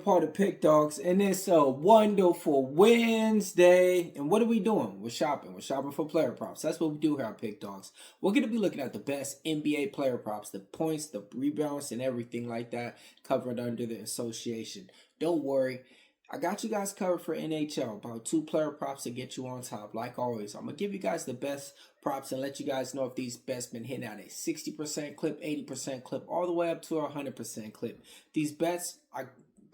part of Pick Dawgz, and it's a wonderful Wednesday. And what are we doing? We're shopping. We're shopping for player props. That's what we do here at Pick Dawgz. We're going to be looking at the best NBA player props, the points, the rebounds, and everything like that covered under the association. Don't worry. I got you guys covered for NHL, about 2 player props to get you on top. Like always, I'm going to give you guys the best props and let you guys know if these bets been hitting at a 60% clip, 80% clip, all the way up to a 100% clip. These bets, I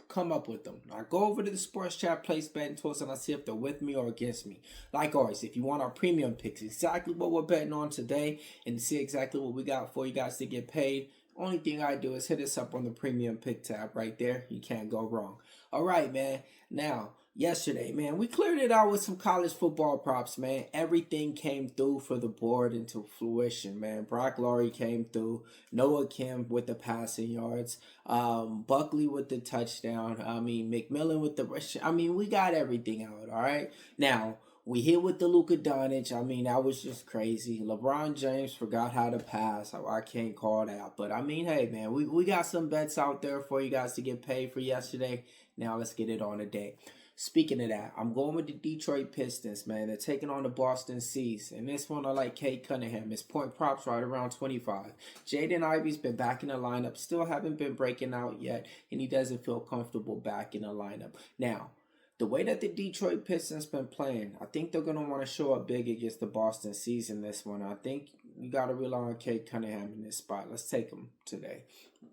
come up with them. I go over to the sports chat, place betting tools, and I see if they're with me or against me. Like always, if you want our premium picks, exactly what we're betting on today, and to see exactly what we got for you guys to get paid, only thing I do is hit us up on the premium pick tab right there. You can't go wrong. All right, man. Now, yesterday, man, we cleared it out with some college football props, man. Everything came through for the board into fruition, man. Brock Laurie came through. Noah Kim with the passing yards. Buckley with the touchdown. McMillan with the rush. We got everything out, all right? Now, we hit with the Luka Doncic. That was just crazy. LeBron James forgot how to pass. I can't call that. But, hey, man, we got some bets out there for you guys to get paid for yesterday. Now let's get it on today. Speaking of that, I'm going with the Detroit Pistons, man. They're taking on the Boston Seas. And this one, I like Kate Cunningham. His point props right around 25. Jaden Ivey's been back in the lineup. Still haven't been breaking out yet. And he doesn't feel comfortable back in the lineup. Now, the way that the Detroit Pistons been playing, I think they're going to want to show up big against the Boston Seas in this one. I think you got to rely on Kate Cunningham in this spot. Let's take him today.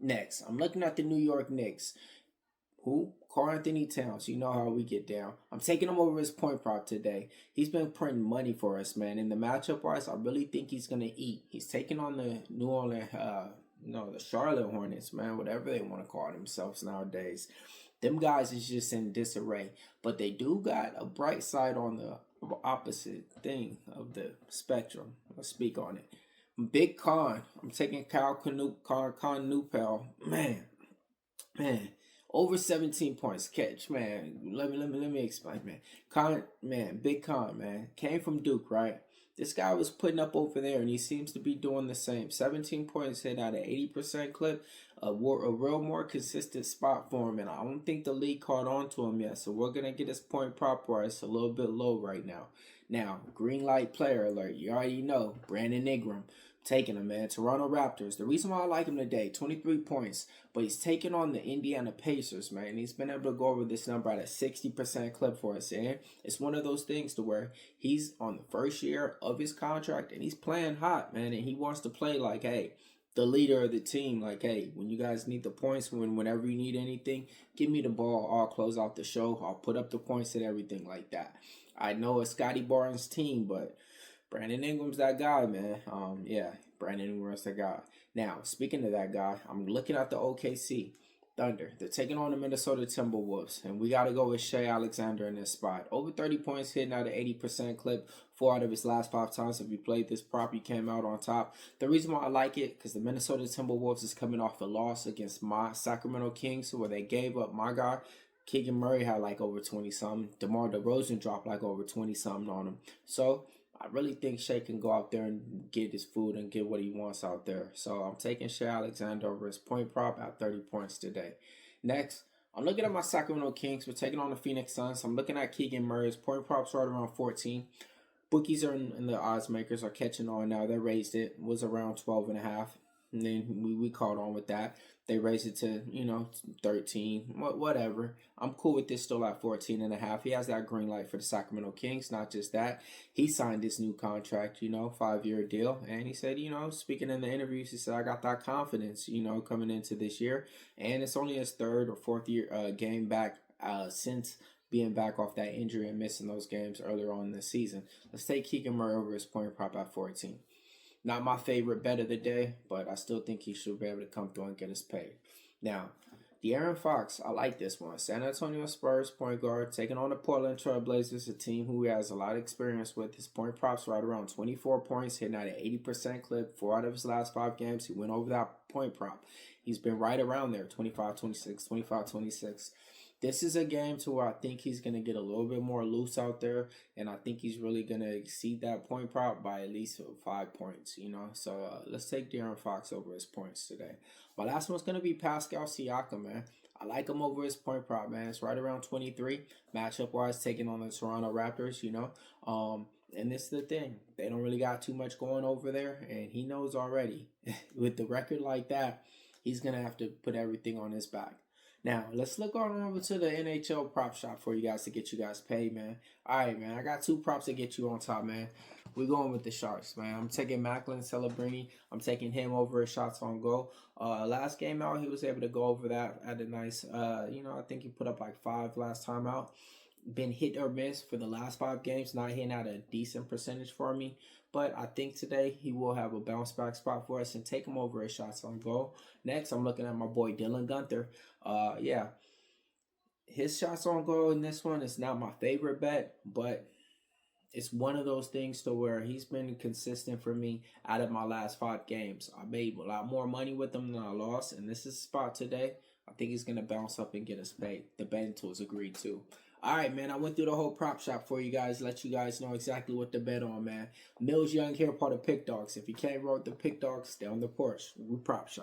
Next, I'm looking at the New York Knicks. Who? Karl Anthony Towns. You know how we get down. I'm taking him over his point prop today. He's been printing money for us, man. In the matchup wise, I really think he's going to eat. He's taking on the New Orleans, the Charlotte Hornets, man. Whatever they want to call themselves nowadays. Them guys is just in disarray. But they do got a bright side on the opposite thing of the spectrum. Let's speak on it. Big Con. I'm taking Con Newpel. Man. Over 17 points. Catch, man. Let me explain, man. Big Con, man. Came from Duke, right? This guy was putting up over there, and he seems to be doing the same. 17 points hit at an 80% clip. A real more consistent spot for him, and I don't think the league caught on to him yet. So we're going to get his point prop price a little bit low right now. Now, green light player alert. You already know. Brandon Ingram. Taking him, man. Toronto Raptors. The reason why I like him today, 23 points. But he's taking on the Indiana Pacers, man. He's been able to go over this number at a 60% clip for us. And it's one of those things to where he's on the first year of his contract and he's playing hot, man. And he wants to play like, hey, the leader of the team. Like, hey, when you guys need the points, whenever you need anything, give me the ball. I'll close out the show. I'll put up the points and everything like that. I know it's Scotty Barnes' team, but Brandon Ingram's that guy, man. Brandon Ingram's that guy. Now, speaking of that guy, I'm looking at the OKC Thunder. They're taking on the Minnesota Timberwolves, and we got to go with Shai Alexander in this spot. Over 30 points, hitting at an 80% clip. 4 out of his last 5 times if you played this prop, he came out on top. The reason why I like it, because the Minnesota Timberwolves is coming off a loss against my Sacramento Kings, where they gave up my guy. Keegan Murray had like over 20-something. DeMar DeRozan dropped like over 20-something on him. So I really think Shai can go out there and get his food and get what he wants out there. So I'm taking Shai Alexander over his point prop at 30 points today. Next, I'm looking at my Sacramento Kings. We're taking on the Phoenix Suns. I'm looking at Keegan Murray's point props right around 14. Bookies are in the odds makers are catching on now. They raised it. Was around 12.5. And then we caught on with that. They raised it to, 13, whatever. I'm cool with this still at 14.5. He has that green light for the Sacramento Kings. Not just that. He signed this new contract, 5-year deal. And he said, speaking in the interviews, he said, I got that confidence, coming into this year. And it's only his 3rd or 4th year game back since being back off that injury and missing those games earlier on in the season. Let's take Keegan Murray over his point prop at 14. Not my favorite bet of the day, but I still think he should be able to come through and get us paid. Now, De'Aaron Fox, I like this one. San Antonio Spurs point guard taking on the Portland Trail Blazers, a team who he has a lot of experience with. His point props right around 24 points, hitting at an 80% clip. 4 out of his last 5 games, he went over that point prop. He's been right around there, 25-26, 25-26. This is a game to where I think he's going to get a little bit more loose out there, and I think he's really going to exceed that point prop by at least 5 points, So let's take De'Aaron Fox over his points today. My last one's going to be Pascal Siakam, man. I like him over his point prop, man. It's right around 23 matchup wise, taking on the Toronto Raptors. And this is the thing. They don't really got too much going over there, and he knows already. With the record like that, he's going to have to put everything on his back. Now, let's look on over to the NHL prop shop for you guys to get you guys paid, man. All right, man. I got 2 props to get you on top, man. We're going with the Sharks, man. I'm taking Macklin Celebrini. I'm taking him over his shots on goal. Last game out, he was able to go over that at a nice, I think he put up like 5 last time out. Been hit or miss for the last 5 games, not hitting at a decent percentage for me. But I think today he will have a bounce back spot for us and take him over his shots on goal. Next, I'm looking at my boy Dylan Gunther. His shots on goal in this one is not my favorite bet, but it's one of those things to where he's been consistent for me out of my last 5 games. I made a lot more money with him than I lost, and this is a spot today. I think he's going to bounce up and get us paid. The betting tools agreed too. All right, man, I went through the whole prop shop for you guys, let you guys know exactly what to bet on, man. Millz Young here, part of Pick Dawgz. If you can't roll with the Pick Dawgz, stay on the porch. We prop shop.